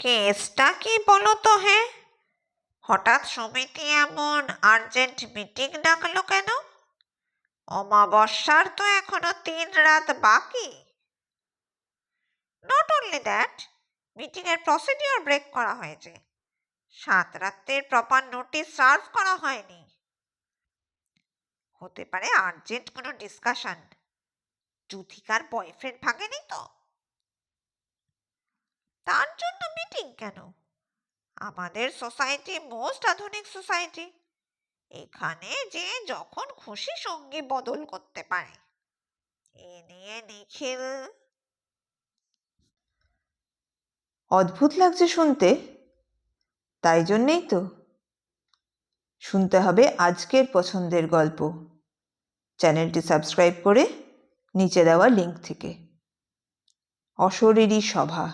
কেসটা কি বলো তো? হ্যাঁ, হঠাৎ সমিতি এমন আর্জেন্ট মিটিং ডাকলো কেন? অমাবস্যার তো এখনো 3 রাত বাকি। নট অনলি দ্যাট, মিটিংয়ের প্রসিডিওর ব্রেক করা হয়েছে। 7 রাত্রের প্রপার নোটিশ সার্ভ করা হয়নি। হতে পারে আর্জেন্ট কোনো ডিসকাশন। যুথিকার বয়ফ্রেন্ড ভাগেনি তো? তার জন্য মিটিং কেন? আমাদের সোসাইটি মোস্ট আধুনিক সোসাইটি। এখানে যে যখন খুশি সঙ্গী বদল করতে পারে। এ নিয়ে নিখিল। অদ্ভুত লাগছে শুনতে, তাই জন্যেই তো শুনতে হবে আজকের পছন্দের গল্প। চ্যানেলটি সাবস্ক্রাইব করে নিচে দেওয়া লিঙ্ক থেকে। অশরীরী সভা।